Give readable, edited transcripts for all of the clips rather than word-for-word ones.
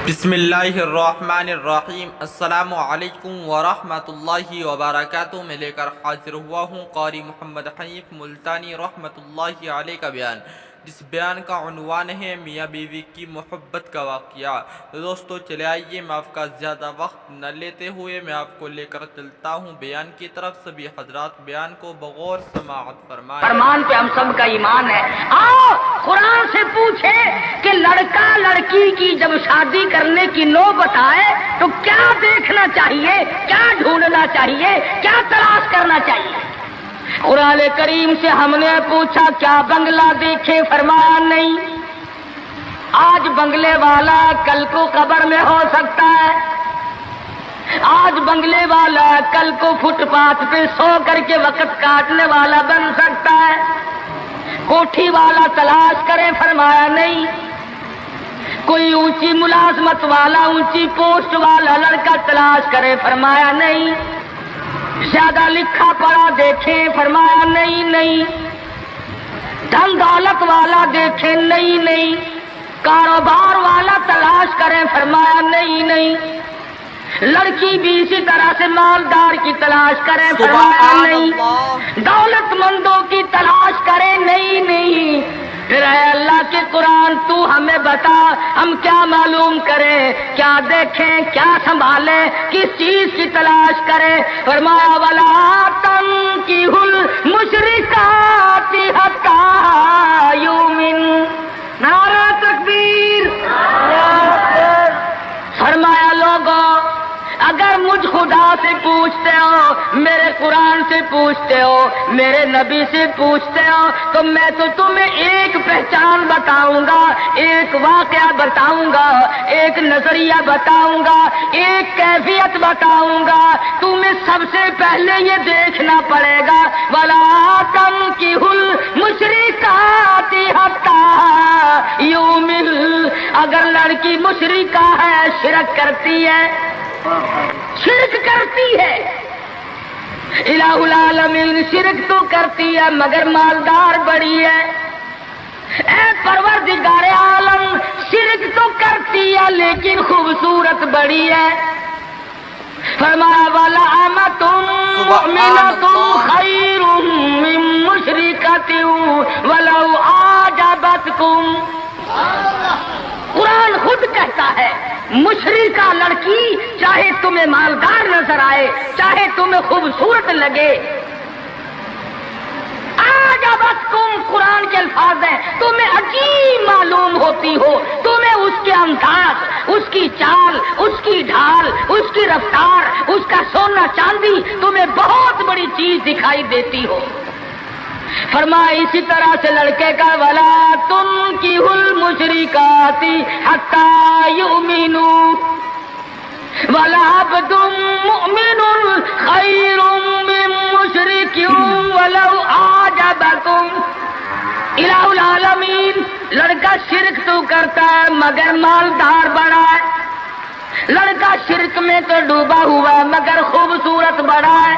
بسم اللہ الرحمن الرحیم۔ السلام علیکم ورحمۃ اللہ وبرکاتہ۔ میں لے کر حاضر ہوا ہوں قاری محمد حنیف ملتانی رحمۃ اللہ علیہ کا بیان، جس بیان کا عنوان ہے میاں بیوی کی محبت کا واقعہ۔ دوستو چلے آئیے، میں آپ کا زیادہ وقت نہ لیتے ہوئے میں آپ کو لے کر چلتا ہوں بیان کی طرف۔ سبھی حضرات بیان کو بغور سماعت فرمائیں۔ فرمان پہ ہم سب کا ایمان ہے۔ آؤ قرآن سے پوچھے کہ لڑکا لڑکی کی جب شادی کرنے کی نوبت آئے تو کیا دیکھنا چاہیے، کیا ڈھونڈنا چاہیے، کیا تلاش کرنا چاہیے۔ قرآن کریم سے ہم نے پوچھا کیا بنگلہ دیکھے، فرمایا نہیں۔ آج بنگلے والا کل کو قبر میں ہو سکتا ہے، آج بنگلے والا کل کو فٹ پاتھ پہ سو کر کے وقت کاٹنے والا بن سکتا ہے۔ کوٹھی والا تلاش کرے، فرمایا نہیں۔ کوئی اونچی ملازمت والا، اونچی پوسٹ والا لڑکا تلاش کرے، فرمایا نہیں۔ زیادہ لکھا پڑھا دیکھے، فرمایا نہیں۔ دھن دولت والا دیکھے، نہیں۔ کاروبار والا تلاش کرے، فرمایا نہیں۔ لڑکی بھی اسی طرح سے مالدار کی تلاش کرے، فرمایا نہیں۔ دولت مندوں کی تلاش کرے، نہیں۔ پھر اے اللہ کے قرآن تو ہمیں بتا، ہم کیا معلوم کریں، کیا دیکھیں، کیا سنبھالیں، کس چیز کی تلاش کریں۔ فرمایا وَلَا تَنكِحُوا الْمُشْرِكَاتِ حَتَّىٰ يُؤْمِنْ۔ نعرہ تکبیر۔ فرمایا لوگوں، اگر مجھ خدا سے پوچھتے ہو، میرے قرآن سے پوچھتے ہو، میرے نبی سے پوچھتے ہو، تو میں تو تمہیں ایک پہچان بتاؤں گا، ایک واقعہ بتاؤں گا، ایک نظریہ بتاؤں گا، ایک کیفیت بتاؤں گا۔ تمہیں سب سے پہلے یہ دیکھنا پڑے گا وَلَا تَنكِحُوا الْمُشْرِكَاتِ حَتَّىٰ يُؤْمِنْ۔ اگر لڑکی مشرکہ ہے، شرک کرتی ہے، الہ العالمین شرک تو کرتی ہے مگر مالدار بڑی ہے۔ اے پروردگار عالم، شرک تو کرتی ہے لیکن خوبصورت بڑی ہے۔ فرمایا وَلَأَمَةٌ مُّؤْمِنَةٌ خَيْرٌ مِّن مُّشْرِكَةٍ وَلَوْ أَعْجَبَتْكُمْ۔ قرآن خود کہتا ہے مشرکہ لڑکی چاہے تمہیں مالدار نظر آئے، چاہے تمہیں خوبصورت لگے، آجابتکم، قرآن کے الفاظ ہیں، تمہیں عجیب معلوم ہوتی ہو، تمہیں اس کے انداز، اس کی چال، اس کی ڈھال، اس کی رفتار، اس کا سونا چاندی تمہیں بہت بڑی چیز دکھائی دیتی ہو۔ فرمایا اسی طرح سے لڑکے کا وَلَا تُنكِحُوا الْمُشْرِكَاتِ حَتَّىٰ يُؤْمِنُوا وَلَعَبْدٌ مُّؤْمِنٌ خَيْرٌ مِّن مُّشْرِكٍ وَلَوْ أَعْجَبَكُمْ۔ الہ العالمین، لڑکا شرک تو کرتا ہے مگر مالدار بڑا ہے، لڑکا شرک میں تو ڈوبا ہوا ہے مگر خوبصورت بڑا ہے۔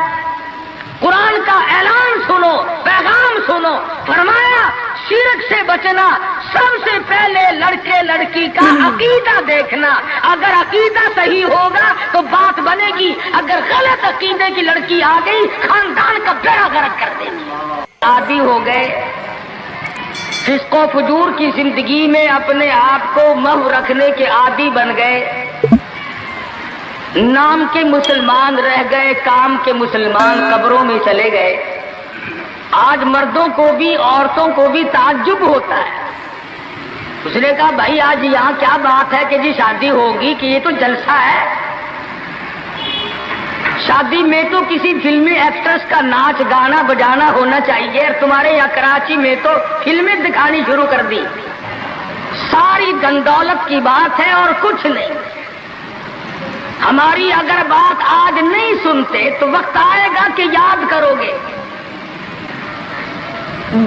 قرآن کا اعلان سنو، پیغام سنو۔ فرمایا شرک سے بچنا، سب سے پہلے لڑکے لڑکی کا عقیدہ دیکھنا۔ اگر عقیدہ صحیح ہوگا تو بات بنے گی، اگر غلط عقیدے کی لڑکی آ گئی خاندان کا بیڑا غرق کر دے گی۔ عادی ہو گئے فسق و فجور کی زندگی میں، اپنے آپ کو محو رکھنے کے عادی بن گئے، نام کے مسلمان رہ گئے، کام کے مسلمان قبروں میں چلے گئے۔ آج مردوں کو بھی عورتوں کو بھی تعجب ہوتا ہے۔ اس نے کہا بھائی آج یہاں کیا بات ہے کہ جی شادی ہوگی، کہ یہ تو جلسہ ہے۔ شادی میں تو کسی فلمی ایکٹریس کا ناچ گانا بجانا ہونا چاہیے، اور تمہارے یہاں کراچی میں تو فلمیں دکھانی شروع کر دی۔ ساری گندولت کی بات ہے اور کچھ نہیں۔ ہماری اگر بات آج نہیں سنتے تو وقت آئے گا کہ یاد کرو گے۔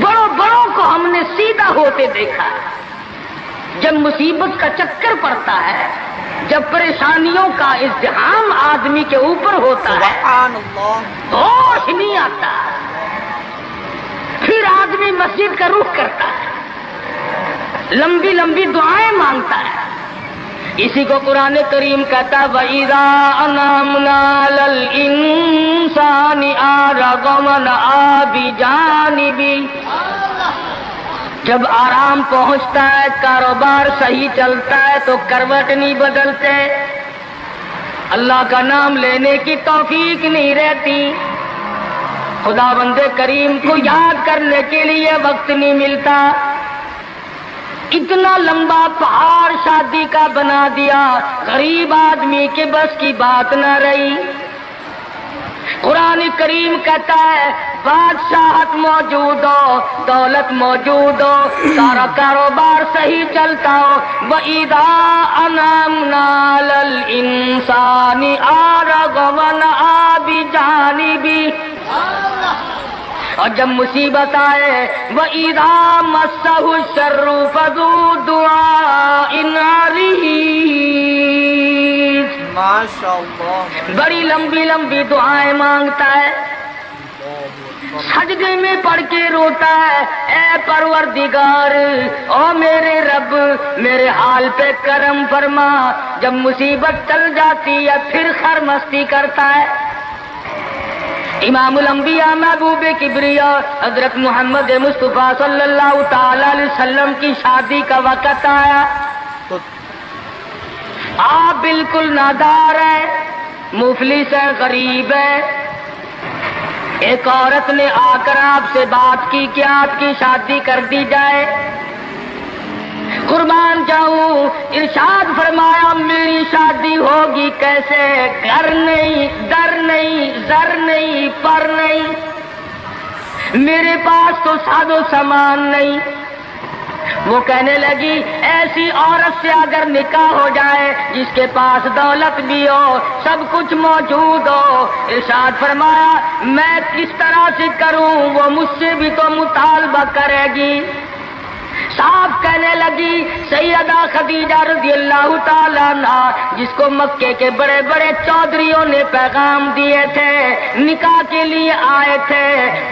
بڑوں کو ہم نے سیدھا ہوتے دیکھا، جب مصیبت کا چکر پڑتا ہے، جب پریشانیوں کا ازدحام آدمی کے اوپر ہوتا ہے، ہوش نہیں آتا، پھر آدمی مسجد کا رخ کرتا ہے، لمبی لمبی دعائیں مانگتا ہے، اسی کو قرآن کریم کہتا ہے وَإِذَا أَنْعَمْنَا عَلَى الْإِنسَانِ أَعْرَضَ وَنَأَىٰ بِجَانِبِهِ، جب آرام پہنچتا ہے، کاروبار صحیح چلتا ہے تو کروٹ نہیں بدلتے، اللہ کا نام لینے کی توفیق نہیں رہتی، خدا بند کریم کو یاد کرنے کے لیے وقت نہیں ملتا، اتنا لمبا پہاڑ شادی کا بنا دیا، غریب آدمی کے بس کی بات نہ رہی۔ قرآن کریم کہتا ہے بادشاہت موجود ہو، دولت موجود ہو، سارا کاروبار صحیح چلتا ہو، وَإِذَا أَنْعَمْنَا عَلَى الْإِنسَانِ أَعْرَضَ وَنَأَىٰ بِجَانِبِهِ، اور جب مصیبت آئے وَإِذَا مَسَّهُ الشَّرُّ فَذُو دُعَاءٍ عَرِيضٍ، ماشاءاللہ بڑی لمبی لمبی دعائیں مانگتا ہے، سجدے میں پڑھ کے روتا ہے، اے پروردگار، او میرے رب، میرے حال پہ کرم فرما۔ جب مصیبت چل جاتی ہے پھر خرمستی کرتا ہے۔ امام الانبیاء محبوب کبریا حضرت محمد مصطفیٰ صلی اللہ تعالی علیہ وسلم کی شادی کا وقت آیا، تو آپ بالکل نادار ہیں، مفلس ہیں، غریب ہیں۔ ایک عورت نے آ کر آپ سے بات کی کہ آپ کی شادی کر دی جائے۔ قربان جاؤں، ارشاد فرمایا میری شادی ہوگی کیسے؟ گھر نہیں، در نہیں، زر نہیں، پر نہیں، میرے پاس تو ساز و سامان نہیں۔ وہ کہنے لگی ایسی عورت سے اگر نکاح ہو جائے جس کے پاس دولت بھی ہو، سب کچھ موجود ہو، ارشاد فرمایا میں کس طرح سے کروں؟ وہ مجھ سے بھی تو مطالبہ کرے گی۔ صاحب کہنے لگی سیدہ خدیجہ رضی اللہ تعالیٰ عنہا، جس کو مکے کے بڑے بڑے چودھریوں نے پیغام دیے تھے، نکاح کے لیے آئے تھے،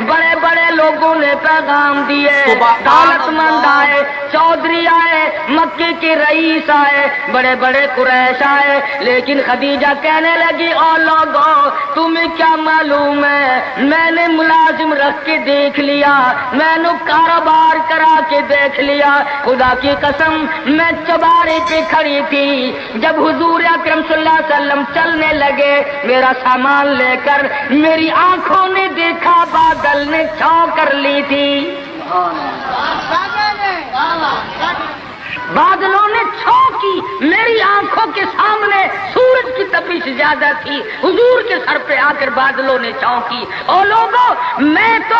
بڑے بڑے لوگوں نے پیغام دیے، دولت مند آئے، چودھری آئے، مکے کے رئیس آئے، بڑے بڑے قریش آئے، لیکن خدیجہ کہنے لگی او لوگوں تمہیں کیا معلوم ہے، میں نے ملازم رکھ کے دیکھ لیا، میں نے کاروبار کرا کے دیکھ لیا، خدا کی قسم میں چوبارے پہ کھڑی تھی، جب حضور اکرم صلی اللہ علیہ وسلم چلنے لگے میرا سامان لے کر، میری آنکھوں نے دیکھا بادل نے چھاؤں کر لی تھی، بادلوں نے چھاؤں کی، میری آنکھوں کے سامنے سورج کی تپش زیادہ تھی، حضور کے سر پہ آ کر بادلوں نے چھاؤں کی۔ اور لوگوں میں تو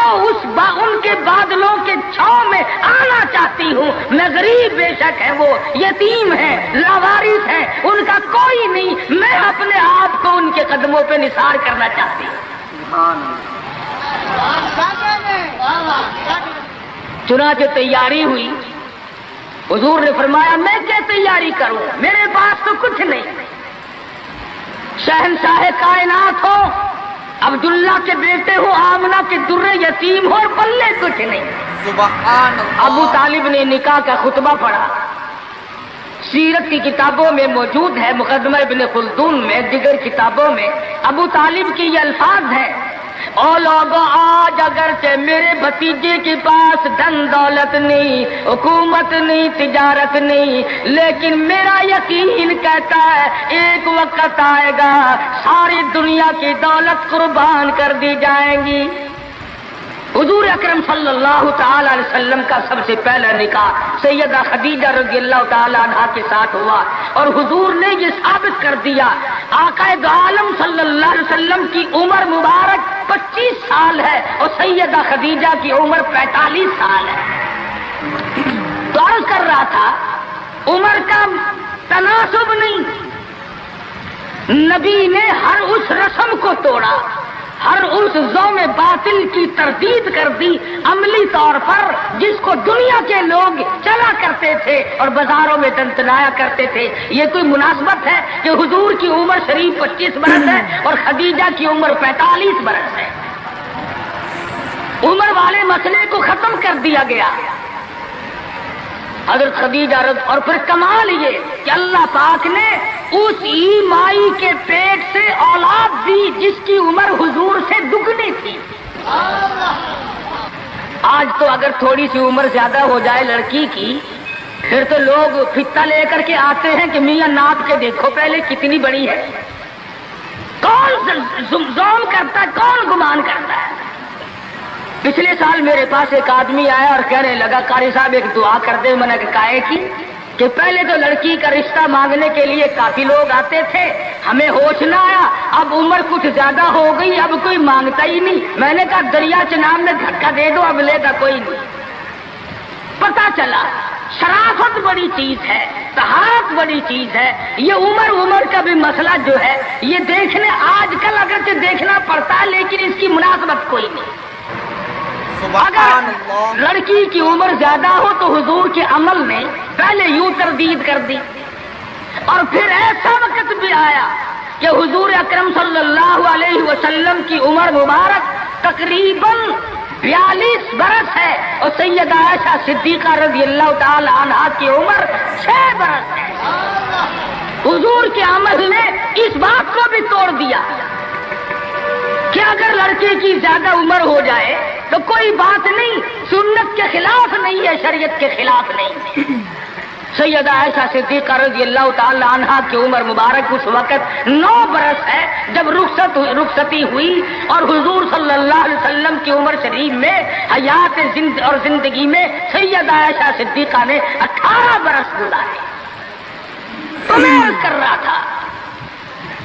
ان کے بادلوں کے چھاؤں میں آنا چاہتی ہوں، میں غریب بے شک ہے، وہ یتیم ہے، لاوارث ہے، ان کا کوئی نہیں، میں اپنے آپ کو ان کے قدموں پہ نثار کرنا چاہتی ہوں۔ چنانچہ تیاری ہوئی، حضور نے فرمایا میں کیا تیاری کروں، میرے پاس تو کچھ نہیں، شہنشاہ کائنات ہو، عبداللہ کے بیٹے ہو، آمنہ کے درے یتیم ہو اور پلے کچھ نہیں۔ سبحان اللہ۔ ابو طالب نے نکاح کا خطبہ پڑھا، سیرت کی کتابوں میں موجود ہے، مقدمہ ابن خلدون میں، دیگر کتابوں میں ابو طالب کی یہ الفاظ ہیں، او لوگوں آج اگرچہ میرے بھتیجے کے پاس دھن دولت نہیں، حکومت نہیں، تجارت نہیں، لیکن میرا یقین کہتا ہے ایک وقت آئے گا ساری دنیا کی دولت قربان کر دی جائیں گی۔ حضور اکرم صلی اللہ تعالی علیہ وسلم کا سب سے پہلا نکاح سیدہ خدیجہ رضی اللہ تعالی عنہا کے ساتھ ہوا، اور حضور نے یہ ثابت کر دیا آقا دو عالم صلی اللہ علیہ وسلم کی عمر مبارک 25 سال ہے اور سیدہ خدیجہ کی عمر 45 سال ہے۔ تو عرض کر رہا تھا عمر کا تناسب نہیں، نبی نے ہر اس رسم کو توڑا، ہر اس ذوم باطل کی تردید کر دی عملی طور پر، جس کو دنیا کے لوگ چلا کرتے تھے اور بازاروں میں دنتنایا کرتے تھے۔ یہ کوئی مناسبت ہے کہ حضور کی عمر شریف 25 برس ہے اور خدیجہ کی عمر 45 برس ہے؟ عمر والے مسئلے کو ختم کر دیا گیا۔ حضرت خدیجہ اور پھر کمال یہ کہ اللہ پاک نے اس ہی مائی کے پیٹ سے اولاد دی جس کی عمر حضور سے دگنی تھی۔ آج تو اگر تھوڑی سی عمر زیادہ ہو جائے لڑکی کی پھر تو لوگ فتا لے کر کے آتے ہیں کہ میاں ناپ کے دیکھو پہلے کتنی بڑی ہے۔ کون زوم کرتا ہے، کون گمان کرتا ہے؟ پچھلے سال میرے پاس ایک آدمی آیا اور کہنے لگا قاری صاحب ایک دعا کر دے۔ میں نے کہا کہ پہلے تو لڑکی کا رشتہ مانگنے کے لیے کافی لوگ آتے تھے، ہمیں ہوش نہ آیا، اب عمر کچھ زیادہ ہو گئی، اب کوئی مانگتا ہی نہیں۔ میں نے کہا دریا چناب میں دھکا دے دو، اب لے گا کوئی نہیں۔ پتا چلا شرافت بڑی چیز ہے، طہارت بڑی چیز ہے۔ یہ عمر کا بھی مسئلہ جو ہے یہ دیکھنے آج کل اگرچہ دیکھنا پڑتا ہے لیکن اس کی مناسبت کوئی نہیں۔ اگر لڑکی کی عمر زیادہ ہو تو حضور کے عمل نے پہلے یوں تردید کر دی، اور پھر ایسا وقت بھی آیا کہ حضور اکرم صلی اللہ علیہ وسلم کی عمر مبارک تقریباً 42 برس ہے اور سیدہ عائشہ صدیقہ رضی اللہ تعالی عنہا کی عمر 6 برس ہے۔ حضور کے عمل نے اس بات کو بھی توڑ دیا کہ اگر لڑکے کی زیادہ عمر ہو جائے تو کوئی بات نہیں، سنت کے خلاف نہیں ہے، شریعت کے خلاف نہیں۔ سیدہ عائشہ صدیقہ رضی اللہ تعالی عنہا کی عمر مبارک اس وقت 9 برس ہے جب رخصتی ہوئی، اور حضور صلی اللہ علیہ وسلم کی عمر شریف میں حیات اور زندگی میں سیدہ عائشہ صدیقہ نے 18 برس گزارے۔ تو میں عرض کر رہا تھا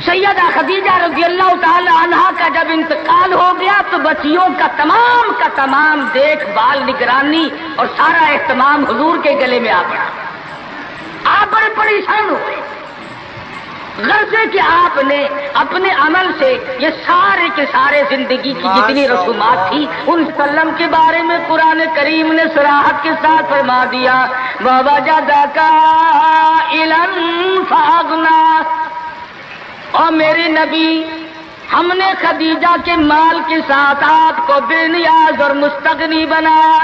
سیدہ خدیجہ رضی اللہ تعالی عنہا کا جب انتقال ہو گیا تو بچیوں کا تمام دیکھ بھال، نگرانی اور سارا اہتمام حضور کے گلے میں آ پڑا۔ آپ بڑے پریشان ہوئے، غرضے کہ آپ نے اپنے عمل سے یہ سارے کے سارے زندگی کی جتنی رسومات تھی ان سلم کے بارے میں قرآن کریم نے صراحت کے ساتھ فرما دیا، وَوَجَدَكَ عَائِلًا فَأَغْنَىٰ۔ اور میرے نبی، ہم نے خدیجہ کے مال کے ساتھ آپ کو بے نیاز اور مستغنی بنایا۔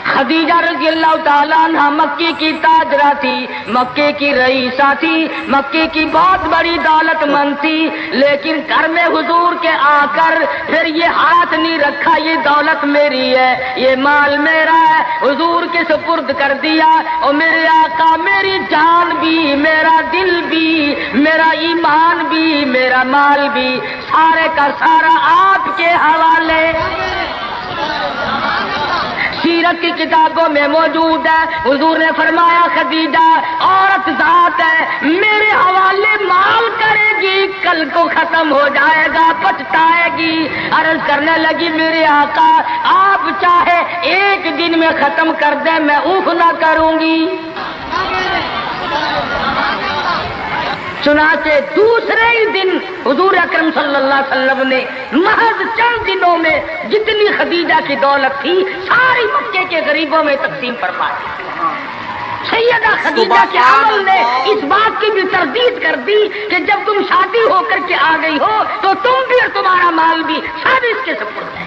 خدیجہ رضی اللہ تعالیٰ عنہ مکے کی تاجرہ تھی، مکے کی رئیسہ تھی، مکے کی بہت بڑی دولت مند تھی، لیکن گھر میں حضور کے آ کر پھر یہ ہاتھ نہیں رکھا یہ دولت میری ہے، یہ مال میرا ہے، حضور کے سپرد کر دیا۔ اور میرے آقا میری جان بھی، میرا دل بھی، میرا ایمان بھی، میرا مال بھی، سارے کا سارا آپ کے حوالے۔ سیرت کی کتابوں میں موجود ہے، حضور نے فرمایا خدیجہ عورت ذات ہے، میرے حوالے مال کرے گی، کل کو ختم ہو جائے گا، پچھتائے گی۔ عرض کرنے لگی میرے آقا آپ چاہے ایک دن میں ختم کر دیں میں اوف نہ کروں گی۔ چنانچہ دوسرے ہی دن حضور اکرم صلی اللہ علیہ وسلم نے محض چند دنوں میں جتنی خدیجہ کی دولت تھی ساری مکے کے غریبوں میں تقسیم فرما دی۔ سیدہ خدیجہ کے عمل نے اس بات کی بھی تردید کر دی کہ جب تم شادی ہو کر کے آ گئی ہو تو تم بھی اور تمہارا مال بھی سب اس کے سپرد ہے۔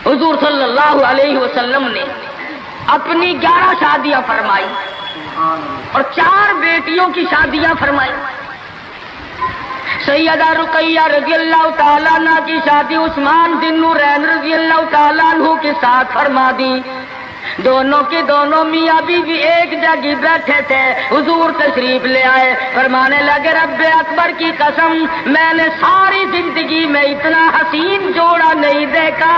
حضور صلی اللہ علیہ وسلم نے اپنی 11 شادیاں فرمائی اور 4 بیٹیوں کی شادیاں فرمائی۔ سیدہ رقیہ رضی اللہ تعالیٰ عنہ کی شادی عثمان ذی النورین رضی اللہ تعالیٰ عنہ کے ساتھ فرما دی۔ دونوں کے دونوں میاں بیوی ایک جگہ بیٹھے تھے، حضور تشریف لے آئے، فرمانے لگے رب اکبر کی قسم میں نے ساری زندگی میں اتنا حسین جوڑا نہیں دیکھا۔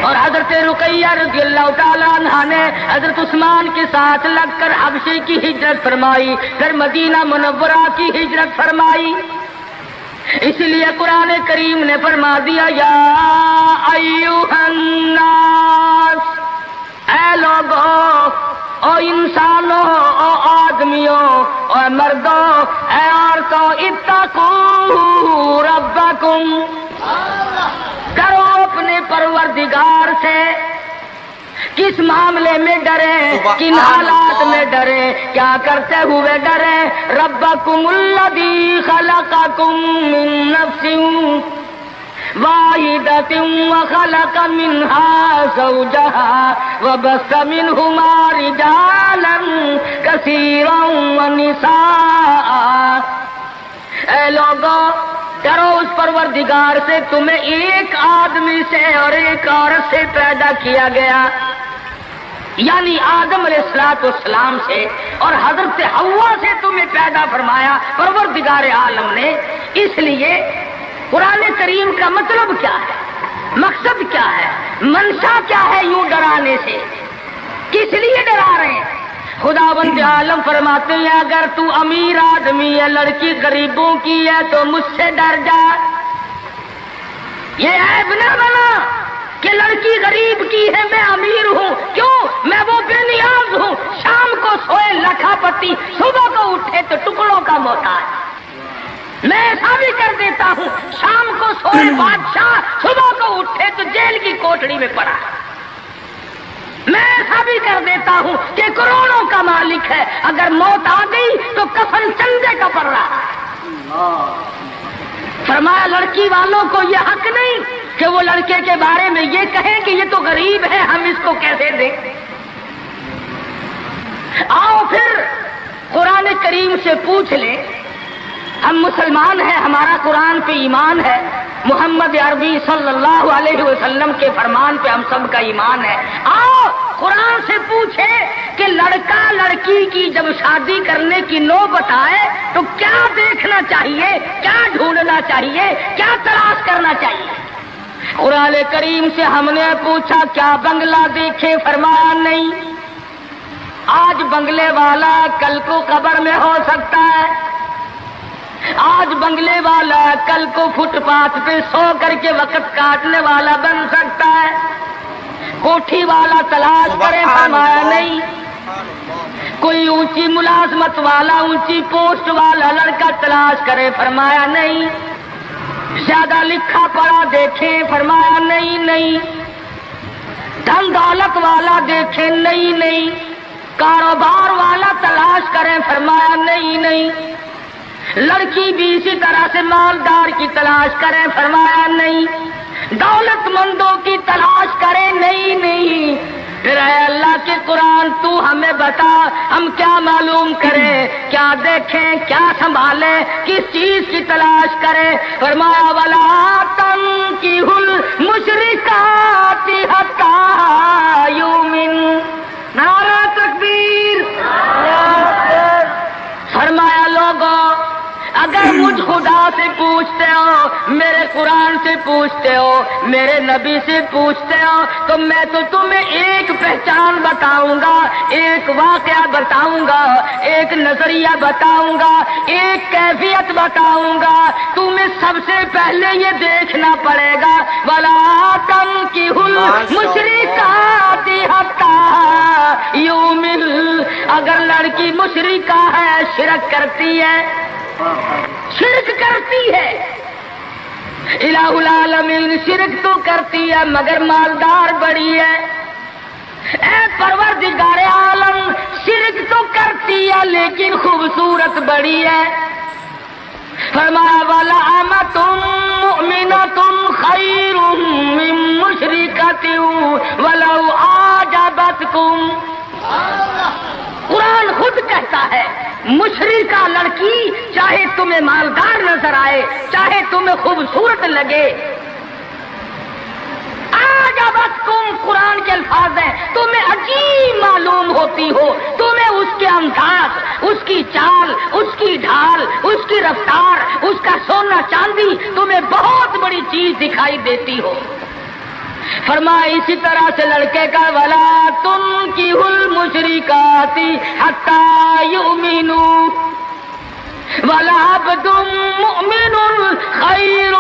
اور حضرت رقیہ رضی اللہ تعالیٰ عنہ نے حضرت عثمان کے ساتھ لگ کر حبشے کی ہجرت فرمائی، پھر مدینہ منورہ کی ہجرت فرمائی۔ اس لیے قرآن کریم نے فرما دیا یا ایھا الناس، اے لوگوں، او انسانوں، او آدمیوں، او مردوں، اے عورتوں، اتقوا ربکم، کرو اپنے پروردگار سے۔ کس معاملے میں ڈریں، کن حالات میں ڈریں، کیا کرتے ہوئے ڈریں؟ ربکم الذی خلقکم من نفس واحدة وخلق منها زوجها وبث منهما رجالا كثيرا ونساء۔ اے لوگو، ڈرو اس پروردگار سے تمہیں ایک آدمی سے اور ایک عورت سے پیدا کیا گیا، یعنی آدم علیہ السلام سے، اور حضرت حوا سے تمہیں پیدا فرمایا پروردگار عالم نے۔ اس لیے قرآن کریم کا مطلب کیا ہے، مقصد کیا ہے، منشا کیا ہے یوں ڈرانے سے، کس لیے ڈرا رہے ہیں؟ خداوند عالم فرماتے ہیں اگر تو امیر آدمی ہے، لڑکی غریبوں کی ہے تو مجھ سے ڈر جا۔ یہ عیب نہ بنا کہ لڑکی غریب کی ہے میں امیر ہوں، کیوں؟ میں وہ بے نیاز ہوں، شام کو سوئے لکھا پتی، صبح کو اٹھے تو ٹکڑوں کا محتاج۔ میں ایسا بھی کر دیتا ہوں، شام کو سوئے بادشاہ، صبح کو اٹھے تو جیل کی کوٹڑی میں پڑا۔ میں ایسا بھی کر دیتا ہوں کہ کروڑوں کا مالک ہے، اگر موت آ گئی تو کفن چندے کا پڑ رہا ہے۔ فرمایا لڑکی والوں کو یہ حق نہیں کہ وہ لڑکے کے بارے میں یہ کہیں کہ یہ تو غریب ہے، ہم اس کو کیسے دیں۔ آؤ پھر قرآن کریم سے پوچھ لیں، ہم مسلمان ہیں، ہمارا قرآن پہ ایمان ہے، محمد عربی صلی اللہ علیہ وسلم کے فرمان پہ ہم سب کا ایمان ہے۔ آؤ قرآن سے پوچھے کہ لڑکا لڑکی کی جب شادی کرنے کی نوبت آئے تو کیا دیکھنا چاہیے، کیا ڈھونڈنا چاہیے، کیا تلاش کرنا چاہیے۔ قرآن کریم سے ہم نے پوچھا کیا بنگلہ دیکھے، فرمایا نہیں۔ آج بنگلے والا کل کو قبر میں ہو سکتا ہے، آج بنگلے والا کل کو فٹ پاتھ پہ سو کر کے وقت کاٹنے والا بن سکتا ہے۔ کوٹھی والا تلاش کرے، فرمایا نہیں۔ کوئی اونچی ملازمت والا، اونچی پوسٹ والا لڑکا تلاش کرے، فرمایا نہیں۔ زیادہ لکھا پڑھا دیکھے، فرمایا نہیں۔ دھن دولت والا دیکھے، نہیں۔ کاروبار والا تلاش کرے، فرمایا نہیں۔ لڑکی بھی اسی طرح سے مالدار کی تلاش کرے، فرمایا نہیں۔ دولت مندوں کی تلاش کرے، نہیں۔ پھر اے اللہ کے قرآن تو ہمیں بتا ہم کیا معلوم کریں، کیا دیکھیں، کیا سنبھالیں، کس چیز کی تلاش کریں۔ فرمایا وَلَا تَنكِحُوا الْمُشْرِكَاتِ حَتَّىٰ يُؤْمِنَّ۔ نعرہ تکبیر! فرمایا لوگوں اگر مجھ خدا سے پوچھتے ہو، میرے قرآن سے پوچھتے ہو، میرے نبی سے پوچھتے ہو تو میں تو تمہیں ایک پہچان بتاؤں گا، ایک واقعہ بتاؤں گا، ایک نظریہ بتاؤں گا، ایک کیفیت بتاؤں گا۔ تمہیں سب سے پہلے یہ دیکھنا پڑے گا وَلَا تَنكِحُوا الْمُشْرِكَاتِ حَتَّىٰ يُؤْمِنَّ۔ اگر لڑکی مشرکہ ہے، شرک کرتی ہے، الہ العالمین شرک تو کرتی ہے مگر مالدار بڑی ہے۔ اے پروردگار عالم شرک تو کرتی ہے لیکن خوبصورت بڑی ہے۔ فرمایا وَلَأَمَةٌ مُؤْمِنَةٌ خَيْرٌ مِّن مُشْرِكَةٍ وَلَوْ أَعْجَبَتْكُمْ۔ قرآن خود کہتا ہے مشرکہ لڑکی چاہے تمہیں مالدار نظر آئے، چاہے تمہیں خوبصورت لگے، آجابتکم قرآن کے الفاظ ہیں، تمہیں عجیب معلوم ہوتی ہو، تمہیں اس کے انداز، اس کی چال، اس کی ڈھال، اس کی رفتار، اس کا سونا چاندی تمہیں بہت بڑی چیز دکھائی دیتی ہو۔ فرمایا اسی طرح سے لڑکے کا وَلَا تُنكِحُوا الْمُشْرِكَاتِ حَتَّىٰ يُؤْمِنُوا وَلَعَبْدٌ مُؤْمِنٌ خَيْرٌ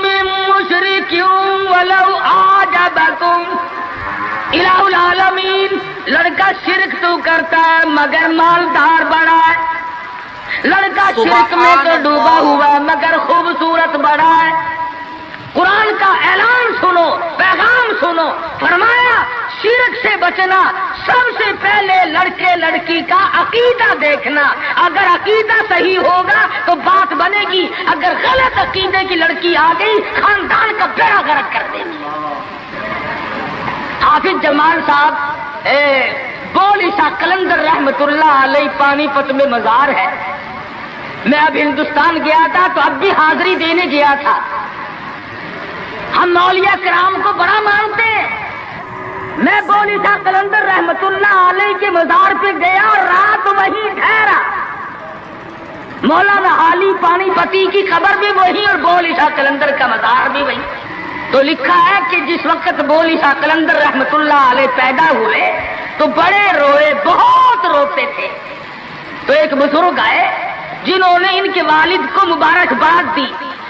مِّن مُّشْرِكٍ وَلَوْ أَعْجَبَكُمْ۔ الہ العالمین لڑکا شرک تو کرتا ہے مگر مالدار بڑا ہے، لڑکا شرک میں تو ڈوبا ہوا ہے مگر خوبصورت بڑا ہے۔ قرآن کا اعلان سنو، پیغام سنو، فرمایا شرک سے بچنا، سب سے پہلے لڑکے لڑکی کا عقیدہ دیکھنا، اگر عقیدہ صحیح ہوگا تو بات بنے گی، اگر غلط عقیدے کی لڑکی آ گئی خاندان کا بیڑا غرق کر دے گی۔ حافظ جمال صاحب بول عیسیٰ قلندر رحمت اللہ علیہ پانی پت میں مزار ہے، میں اب ہندوستان گیا تھا تو اب بھی حاضری دینے گیا تھا۔ ہم اولیاء کرام کو بڑا مانتے ہیں، میں بول عیسیٰ قلندر رحمت اللہ علیہ کے مزار پہ گیا اور رات وہیں ٹھہرا۔ مولانا حالی پانی پتی کی قبر بھی وہی اور بول عیسیٰ قلندر کا مزار بھی وہی۔ تو لکھا ہے کہ جس وقت بول عیسیٰ قلندر رحمت اللہ علیہ پیدا ہوئے تو بڑے روئے، بہت روتے تھے۔ تو ایک بزرگ آئے جنہوں نے ان کے والد کو مبارکباد دی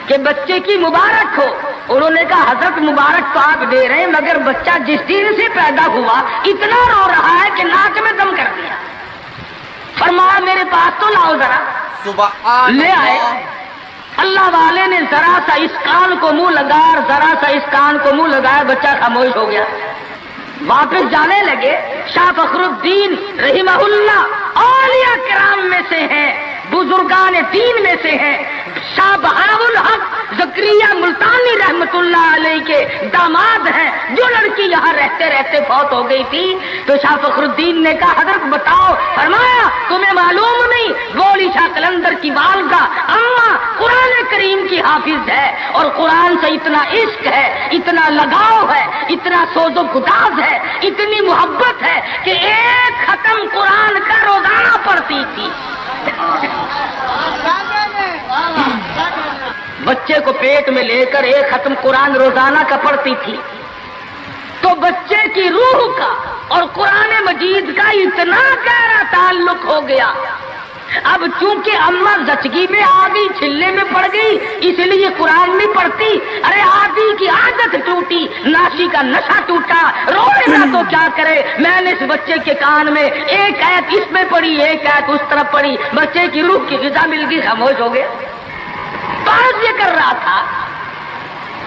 کہ بچے کی مبارک ہو۔ انہوں نے کہا حضرت مبارک تو آپ دے رہے ہیں مگر بچہ جس دن سے پیدا ہوا اتنا رو رہا ہے کہ ناک میں دم کر دیا۔ فرمایا میرے پاس تو لاؤ ذرا، سبحان لے آئے۔ اللہ والے نے ذرا سا اس کان کو منہ لگایا اور ذرا سا اس کان کو منہ لگایا، بچہ خاموش ہو گیا۔ واپس جانے لگے۔ شاہ فخر الدین رحمہ اللہ اولیاء کرام میں سے ہیں، بزرگان دین میں سے ہیں۔ شاہ بہاء الحق زکریا ملتانی رحمت اللہ علیہ کے داماد ہیں۔ جو لڑکی یہاں رہتے رہتے فوت ہو گئی تھی تو شاہ فخر الدین نے کہا حضرت بتاؤ، فرمایا تمہیں معلوم نہیں بول عیسیٰ قلندر کی والدہ اماں قرآن کریم کی حافظ ہے اور قرآن سے اتنا عشق ہے، اتنا لگاؤ ہے، اتنا سوز و گداز ہے، اتنی محبت ہے کہ ایک ختم قرآن کا روزانہ پڑھتی تھی۔ بچے کو پیٹ میں لے کر ایک ختم قرآن روزانہ کا پڑھتی تھی۔ تو بچے کی روح کا اور قرآن مجید کا اتنا گہرا تعلق ہو گیا۔ اب چونکہ اماں زچگی میں آ گئی، چھلے میں پڑ گئی، اس لیے قرآن نہیں پڑھتی۔ ارے آدھی کی عادت ٹوٹی، ناشی کا نشہ ٹوٹا، روئے گا تو کیا کرے۔ میں نے اس بچے کے کان میں ایک آیت اس میں پڑھی، ایک آیت اس طرف پڑھی، بچے کی روح کی غذا مل گئی، خاموش ہو گیا۔ بات یہ کر رہا تھا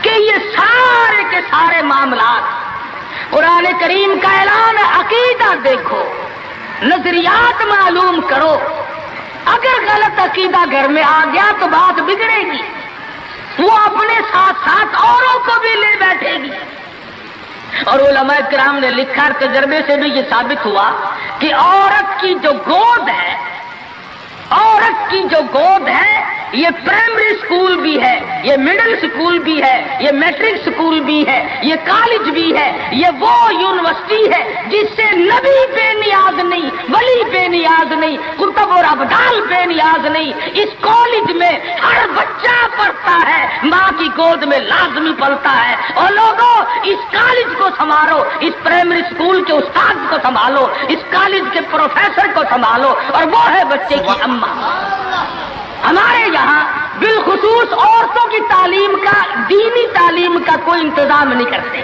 کہ یہ سارے کے سارے معاملات قرآن کریم کا اعلان ہے، عقیدہ دیکھو، نظریات معلوم کرو۔ اگر غلط عقیدہ گھر میں آ گیا تو بات بگڑے گی، وہ اپنے ساتھ ساتھ اوروں کو بھی لے بیٹھے گی۔ اور علماء کرام نے لکھا، تجربے سے بھی یہ ثابت ہوا کہ عورت کی جو گود ہے، عورت کی جو گود ہے، یہ پرائمری سکول بھی ہے، یہ مڈل سکول بھی ہے، یہ میٹرک سکول بھی ہے، یہ کالج بھی ہے، یہ وہ یونیورسٹی ہے جس سے نبی بے نیاز نہیں، ولی بے نیاز نہیں، قطب اور ابدال بے نیاز نہیں۔ اس کالج میں ہر بچہ پڑھتا ہے، ماں کی گود میں لازمی پلتا ہے۔ اور لوگوں اس کالج کو سنبھالو، اس پرائمری سکول کے استاد کو سنبھالو، اس کالج کے پروفیسر کو سنبھالو، اور وہ ہے بچے کی اماں۔ ہمارے یہاں بالخصوص عورتوں کی تعلیم کا، دینی تعلیم کا کوئی انتظام نہیں کرتے۔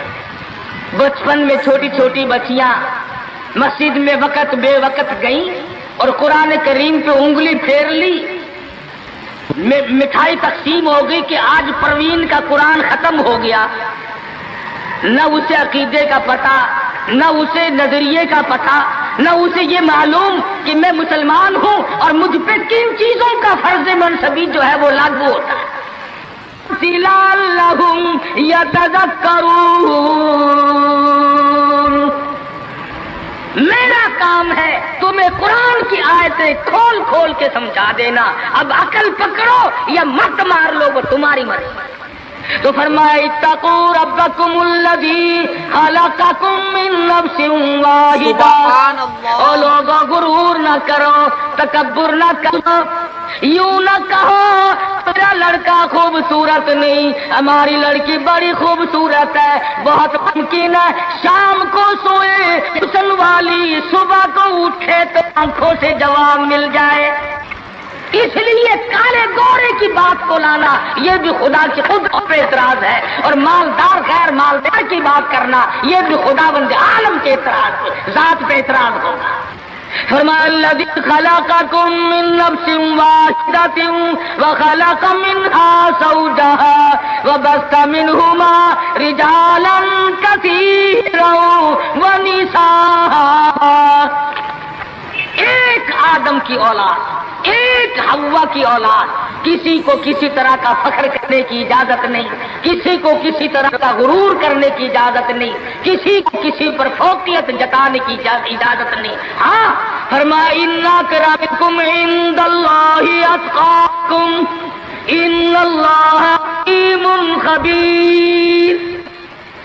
بچپن میں چھوٹی چھوٹی بچیاں مسجد میں وقت بے وقت گئیں اور قرآن کریم پہ انگلی پھیر لی، مٹھائی تقسیم ہو گئی کہ آج پروین کا قرآن ختم ہو گیا۔ نہ اسے عقیدے کا پتہ، نہ اسے نظریے کا پتہ، نہ اسے یہ معلوم کہ میں مسلمان ہوں اور مجھ پہ کن چیزوں کا فرض منصبی جو ہے وہ لاگو ہوتا ہے۔ لعلہم یتذکرون، میرا کام ہے تمہیں قرآن کی آیتیں کھول کھول کے سمجھا دینا، اب عقل پکڑو یا مت مار لو، وہ تمہاری مرضی۔ تو فرمایا اتقوا ربکم الذی خلقکم من نفس واحدہ۔ او لوگوں غرور نہ کرو، تکبر نہ کرو، یوں نہ کہو میرا لڑکا خوبصورت نہیں، ہماری لڑکی بڑی خوبصورت ہے۔ بہت ممکن ہے شام کو سوئے حسن والی، صبح کو اٹھے تو آنکھوں سے جواب مل جائے۔ اس لیے کالے گورے کی بات کو لانا یہ بھی خدا کی خود پہ اعتراض ہے، اور مالدار غیر مالدار کی بات کرنا یہ بھی خدا بند عالم کے اعتراض، ذات پہ اعتراض ہوگا۔ فرمایا الذی خلقکم من نفس واحدۃ وخلق منها زوجها وبث منهما رجالا کثیرا ونساء. ایک آدم کی اولاد، ایک حوا کی اولاد، کسی کو کسی طرح کا فخر کرنے کی اجازت نہیں، کسی کو کسی طرح کا غرور کرنے کی اجازت نہیں، کسی کو کسی پر فوقیت جتانے کی اجازت نہیں. ہاں فرمایا ان اکرمکم عند اللہ اتقاکم ان اللہ علیم خبیر.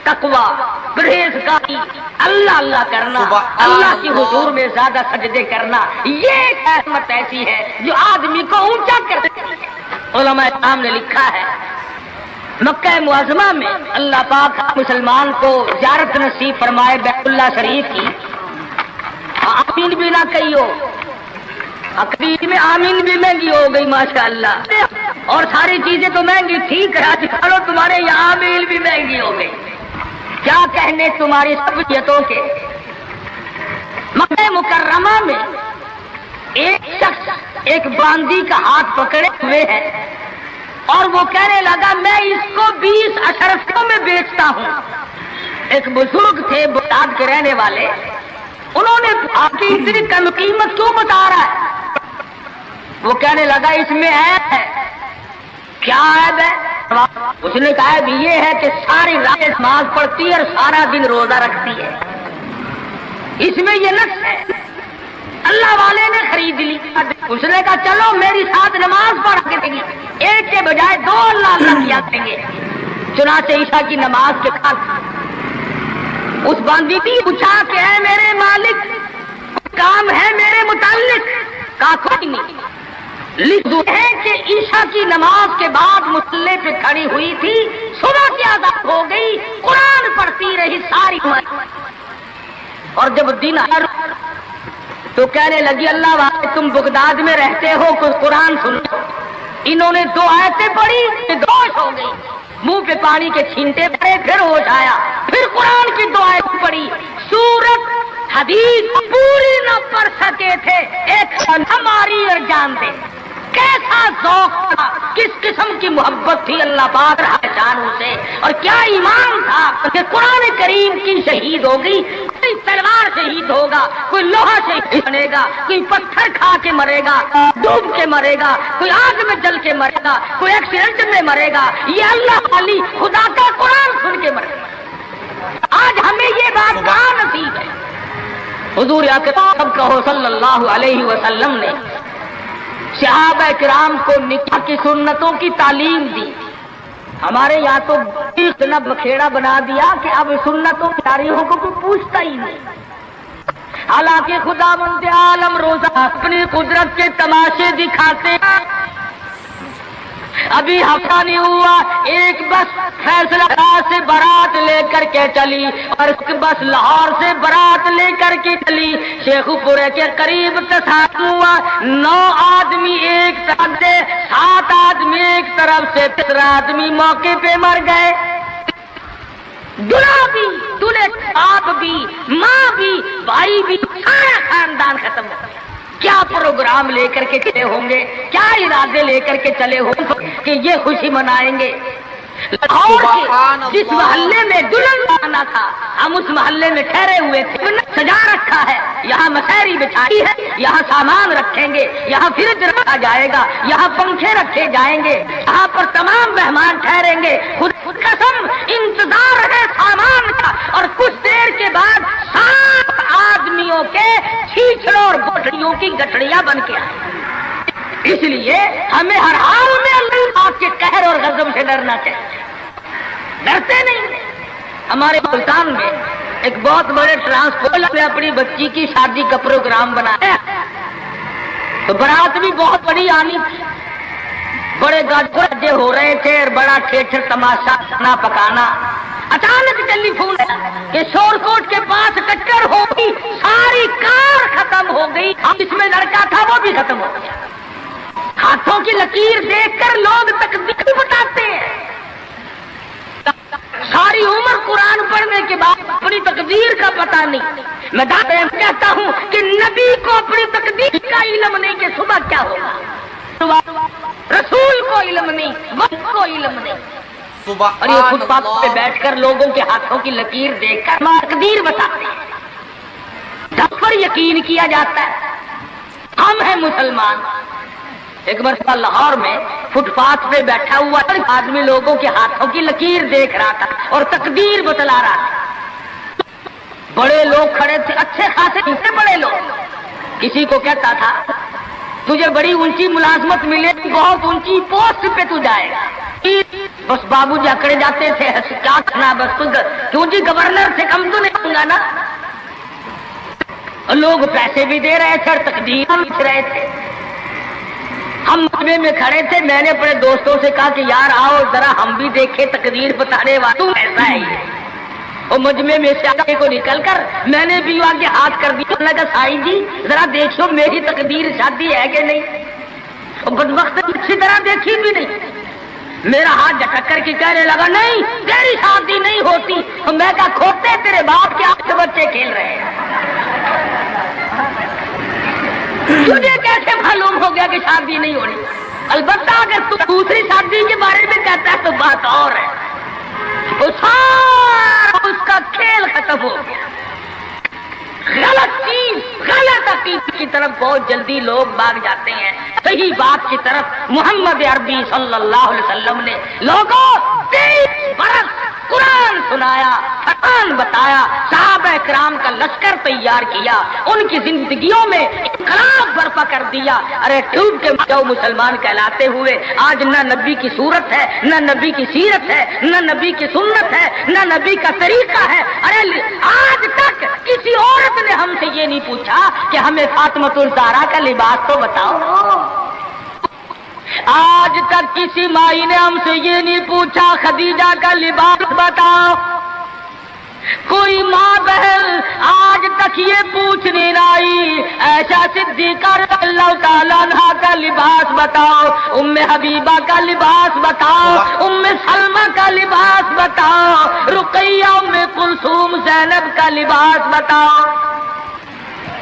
تقوی، پرہیزگاری، اللہ اللہ کرنا، اللہ کی حضور میں زیادہ سجدے کرنا، یہ ایک رحمت ایسی ہے جو آدمی کو اونچا کر دیتی ہے. علماء کرام نے لکھا ہے مکہ معظمہ میں اللہ پاک مسلمان کو زیارت نصیب فرمائے بیت اللہ شریف کی. آمین بھی نہ کہیو، عقیدے میں آمین بھی مہنگی ہو گئی ماشاءاللہ، اور ساری چیزیں تو مہنگی ٹھیک ہے، چلو تمہارے یہاں آمین بھی مہنگی ہو گئی. کیا کہنے تمہاری سبیتوں کے. مکہ مکرمہ میں ایک شخص ایک باندی کا ہاتھ پکڑے ہوئے ہے اور وہ کہنے لگا میں اس کو 20 اشرفیوں میں بیچتا ہوں. ایک بزرگ تھے بغداد کے رہنے والے، انہوں نے آپ کی اتنی کم قیمت کیوں بتا رہا ہے؟ وہ کہنے لگا اس میں عیب ہے. کیا عیب ہے؟ اس نے کہا بھی یہ ہے کہ ساری رات نماز پڑھتی ہے اور سارا دن روزہ رکھتی ہے. اس میں یہ نقص ہے. اللہ والے نے خرید لی. اس نے کہا چلو میری ساتھ نماز پڑھ کے دیں گے، ایک کے بجائے 2 اللہ اللہ کیا کریں گے. چنانچہ عشاء کی نماز کے بعد اس باندی نے پوچھا کہ اے میرے مالک کام ہے میرے متعلق؟ کہا کوئی نہیں. لکھ دو ہے کہ عشاء کی نماز کے بعد مصلی پہ کھڑی ہوئی تھی، صبح کی آزاد ہو گئی، قرآن پڑھتی رہی ساری عمر، اور جب دن آیا تو کہنے لگی اللہ والے تم بغداد میں رہتے ہو کچھ قرآن سنو. انہوں نے 2 آیتیں پڑھی، ہوش ہو گئی، منہ پہ پانی کے چھینٹے پڑے، پھر ہوش آیا، پھر قرآن کی 2 آیتیں پڑھی. سورت حدیث پوری نہ پڑھ سکے تھے، ایک ہماری اور جان دے. کیسا ذوق تھا، کس قسم کی محبت تھی اللہ پاک جانوں سے، اور کیا ایمان تھا کہ قرآن کریم کی شہید ہو گئی. کوئی تلوار شہید ہوگا، کوئی لوہا شہید بنے گا، کوئی پتھر کھا کے مرے گا، ڈوب کے مرے گا، کوئی آگ میں جل کے مرے گا، کوئی ایکسیڈنٹ میں مرے گا. یہ اللہ والی خدا کا قرآن سن کے مرے گا. آج ہمیں یہ بات کہاں نصیب ہے. حضور اکرم کہو صلی اللہ علیہ وسلم نے صحابہ کرام کو نکاح کی سنتوں کی تعلیم دی. ہمارے یہاں تو اتنا بکھیڑا بنا دیا کہ اب سنتوں کی تاریخوں کو کوئی پوچھتا ہی نہیں. حالانکہ خداوند عالم روزہ اپنی قدرت کے تماشے دکھاتے ہیں. ابھی ہفتہ نہیں ہوا ایک بس فیصلہ سے بارات لے کر کے چلی اور ایک بس لاہور سے بارات لے کر کے چلی. شیخ پورے کے قریب تصادم ہوا، 9 آدمی ایک طرف سے، 7 آدمی ایک طرف سے، 13 آدمی موقع پہ مر گئے. دلہا بھی، دلہے باپ بھی، ماں بھی، بھائی بھی، سارا خاندان ختم ہو گیا. کیا پروگرام لے کر کے چلے ہوں گے، کیا ارادے لے کر کے چلے ہوں گے کہ یہ خوشی منائیں گے. لاہور کے جس محلے میں دلہن آنا تھا ہم اس محلے میں ٹھہرے ہوئے تھے، سجا رکھا ہے، یہاں مسحری بچھائی ہے، یہاں سامان رکھیں گے، یہاں فریج رکھا جائے گا، یہاں پنکھے رکھے جائیں گے، یہاں پر تمام مہمان ٹھہریں گے. خود قسم انتظار ہے سامان کا، اور کچھ دیر کے بعد 7 آدمیوں کے چھیچڑوں اور بوٹڑیوں کی گٹڑیاں بن کے آئے. اس لیے ہمیں ہر حال میں اللہ کے قہر اور غضب سے ڈرنا چاہیے. ڈرتے نہیں. ہمارے ملتان میں ایک بہت بڑے ٹرانسپورٹ نے اپنی بچی کی شادی کا پروگرام بنایا تو برات بھی بہت بڑی آنی تھی، بڑے گاجے ہو رہے تھے اور بڑا ٹھیٹر تماشا کھانا پکانا. اچانک ٹیلی فون کہ شور کوٹ کے پاس ٹکر ہو گئی، ساری کار ختم ہو گئی، جس میں لڑکا تھا وہ بھی ختم ہو گیا. ہاتھوں کی لکیر دیکھ کر لوگ تقدیر بتاتے ہیں. ساری عمر قرآن پڑھنے کے بعد اپنی تقدیر کا پتہ نہیں. میں کہتا ہوں کہ نبی کو اپنی تقدیر کا علم نہیں کہ صبح کیا ہوگا، رسول کو علم نہیں، وقت کو علم نہیں. اور یہ فٹ پاتھ پہ بیٹھ کر لوگوں کے ہاتھوں کی لکیر دیکھ کر تقدیر بتاتے ہیں، جب پر یقین کیا جاتا ہے. ہم ہیں مسلمان. ایک مرتبہ لاہور میں فٹ پاتھ پہ بیٹھا ہوا آدمی لوگوں کے ہاتھوں کی لکیر دیکھ رہا تھا اور تقدیر بتلا رہا تھا. بڑے لوگ کھڑے تھے، اچھے خاصے بڑے لوگ. کسی کو کہتا تھا تجھے بڑی اونچی ملازمت ملے، بہت اونچی پوسٹ پہ تو جائے گا. بس بابو جی اکڑے جاتے تھے، کیا کرنا بس کیوں جی گورنر سے کم تو نہیں ہوں گا نا. لوگ پیسے بھی دے رہے تھے اور تقدیر لکھ رہے تھے. ہم مجمع میں کھڑے تھے، میں نے اپنے دوستوں سے کہا کہ یار آؤ ذرا ہم بھی دیکھیں تقدیر بتانے والا ایسا ہے. اور مجمع میں سے آگے کو نکل کر میں نے بھی آگے ہاتھ کر دیا. میں کہا سائی جی ذرا دیکھو میری تقدیر شادی ہے کہ نہیں. اور بدبخت اچھی طرح دیکھی بھی نہیں. میرا ہاتھ جھٹک کر کے کہنے لگا نہیں تیری شادی نہیں ہوتی. اور میں کہا کھوتے تیرے باپ کے 8 بچے کھیل رہے ہیں، تجھے کیسے معلوم ہو گیا کہ شادی نہیں ہونی؟ البتہ اگر تو دوسری شادی کے بارے میں کہتا ہے تو بات اور ہے. اس کا کھیل ختم ہو گیا. غلط چیز، غلط عقیدے کی طرف بہت جلدی لوگ بھاگ جاتے ہیں. صحیح بات کی طرف محمد عربی صلی اللہ علیہ وسلم نے لوگوں 23 برس قرآن سنایا، فرمان بتایا، صحابہ کرام کا لشکر تیار کیا، ان کی زندگیوں میں انقلاب برپا کر دیا. ارے ٹوب کے جو مسلمان کہلاتے ہوئے آج نہ نبی کی صورت ہے، نہ نبی کی سیرت ہے، نہ نبی کی سنت ہے، نہ نبی کا طریقہ ہے. ارے آج تک کسی عورت نے ہم سے یہ نہیں پوچھا کہ ہمیں فاطمۃ الزہرا کا لباس تو بتاؤ. آج تک کسی مائی نے ہم سے یہ نہیں پوچھا خدیجہ کا لباس بتاؤ. کوئی ماں بہن آج تک یہ پوچھنے نہ آئی عائشہ صدیقہ رضی اللہ تعالیٰ عنہا کا لباس بتاؤ، ام حبیبہ کا لباس بتاؤ، ام سلمہ کا لباس بتاؤ، رقیہ ام کلثوم زینب کا لباس بتاؤ.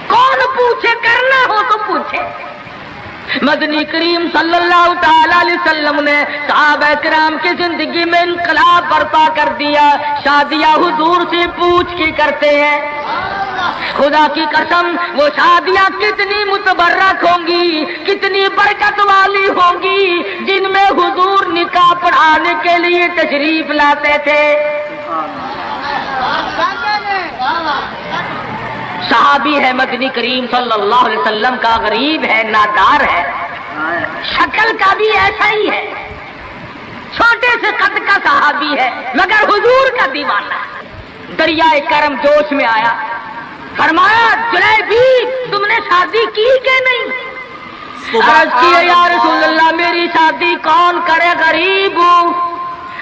کون پوچھے؟ کرنا ہو تو پوچھے. مدنی کریم صلی اللہ تعالی علیہ وسلم نے صحابہ کرام کی زندگی میں انقلاب برپا کر دیا. شادیاں حضور سے پوچھ کے کرتے ہیں. خدا کی قسم وہ شادیاں کتنی متبرک ہوں گی، کتنی برکت والی ہوں گی جن میں حضور نکاح پڑھانے کے لیے تشریف لاتے تھے. صحابی ہے مدنی کریم صلی اللہ علیہ وسلم کا، غریب ہے، نادار ہے، شکل کا بھی ایسا ہی ہے، چھوٹے سے قد کا صحابی ہے مگر حضور کا دیوانہ. دریائے کرم جوش میں آیا، فرمایا جلیبی تم نے شادی کی کہ نہیں؟ عرض کیا یا رسول اللہ میری شادی کون کرے، غریب ہوں،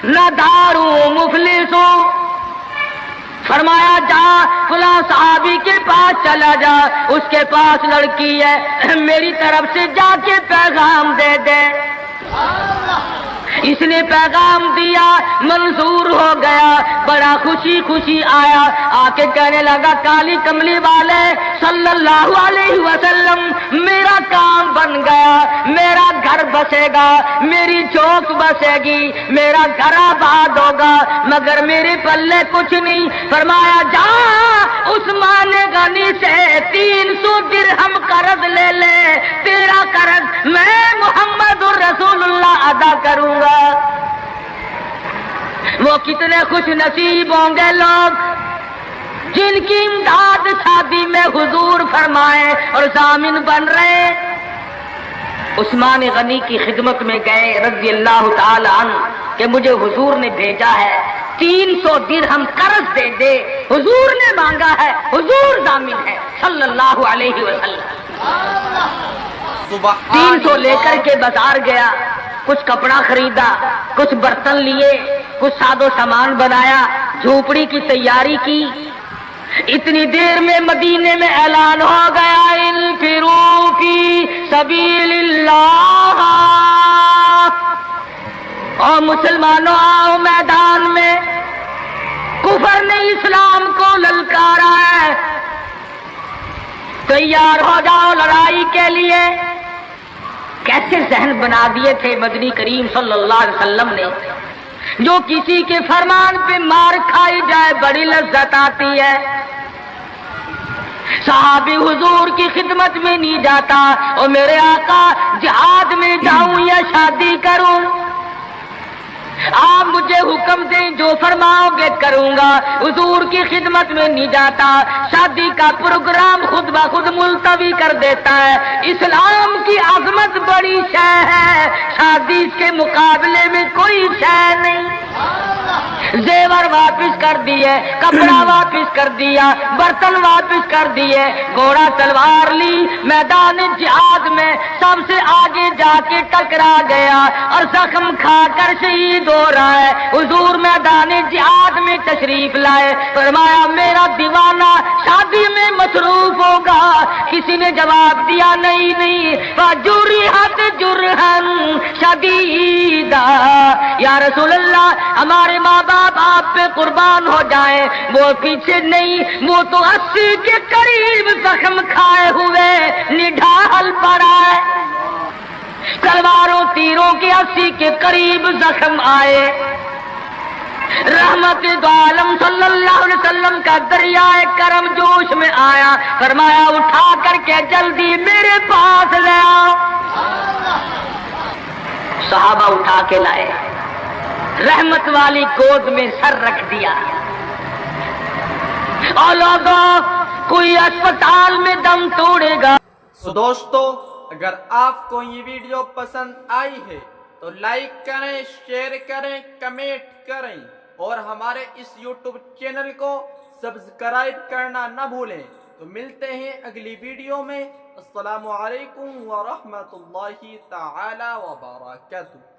نادار ہوں، مفلس ہوں. فرمایا جا فلاں صحابی کے پاس چلا جا، اس کے پاس لڑکی ہے، میری طرف سے جا کے پیغام دے دے. اس نے پیغام دیا، منظور ہو گیا، بڑا خوشی خوشی آیا، آ کے کہنے لگا کالی کملی والے صلی اللہ علیہ وسلم میرا کام بن گیا، میرا گھر بسے گا، میری چوک بسے گی، میرا گھر آباد ہوگا، مگر میرے پلے کچھ نہیں. فرمایا جا عثمان غنی سے 300 درہم قرض لے لے، تیرا قرض میں محمد الرسول اللہ ادا کروں گا. وہ کتنے خوش نصیب ہوں گے لوگ جن کی امداد شادی میں حضور فرمائے اور ضامن بن رہے. عثمان غنی کی خدمت میں گئے رضی اللہ تعالی عنہ کہ مجھے حضور نے بھیجا ہے 300 درہم قرض دے دے. حضور نے مانگا ہے، حضور ضامن ہے صلی اللہ علیہ وسلم. 300 لے کر کے بازار گیا، کچھ کپڑا خریدا، کچھ برتن لیے، کچھ ساز و سامان بنایا، جھوپڑی کی تیاری کی. اتنی دیر میں مدینے میں اعلان ہو گیا انفروا فی سبیل اللہ، اور مسلمانوں آؤ میدان میں. کفر نے اسلام کو للکارا ہے، تیار ہو جاؤ لڑائی کے لیے۔ کیسے ذہن بنا دیے تھے مدنی کریم صلی اللہ علیہ وسلم نے، جو کسی کے فرمان پہ مار کھائی جائے بڑی لذت آتی ہے۔ صحابی حضور کی خدمت میں نہیں جاتا اور میرے آقا جہاد میں جاؤں یا شادی کروں، آپ مجھے حکم دیں جو فرماؤ گے کروں گا۔ حضور کی خدمت میں نہیں جاتا، شادی کا پروگرام خود بخود ملتوی کر دیتا ہے۔ اسلام کی عظمت بڑی شے ہے، شادی کے مقابلے میں کوئی شے نہیں۔ زیور واپس کر دیے، کپڑا واپس کر دیا، برتن واپس کر دیے، گھوڑا تلوار لی، میدان جہاد میں سب سے آگے جا کے ٹکرا گیا اور زخم کھا کر شہید ہو رہا ہے۔ حضور میدان جہاد میں تشریف لائے، فرمایا میرا دیوانہ شادی میں مصروف ہوگا۔ کسی نے جواب دیا نہیں، فجرحت جرحا شدیدا، یا رسول اللہ ہمارے ماں باپ آپ پہ قربان ہو جائیں، وہ پیچھے نہیں، وہ تو 80 کے قریب زخم کھائے ہوئے نڈھال پڑا ہے۔ تلواروں تیروں کے 80 کے قریب زخم آئے۔ رحمت دو عالم صلی اللہ علیہ وسلم کا دریائے کرم جوش میں آیا، فرمایا اٹھا کر کے جلدی میرے پاس لے آؤ۔ صحابہ اٹھا کے لائے، رحمت والی گود میں سر رکھ دیا۔ اور لوگوں کوئی اسپتال میں دم توڑے گا۔ دوستو اگر آپ کو یہ ویڈیو پسند آئی ہے تو لائک کریں، شیئر کریں، کمنٹ کریں اور ہمارے اس یوٹیوب چینل کو سبسکرائب کرنا نہ بھولیں۔ تو ملتے ہیں اگلی ویڈیو میں۔ السلام علیکم ورحمۃ اللہ تعالی وبرکاتہ۔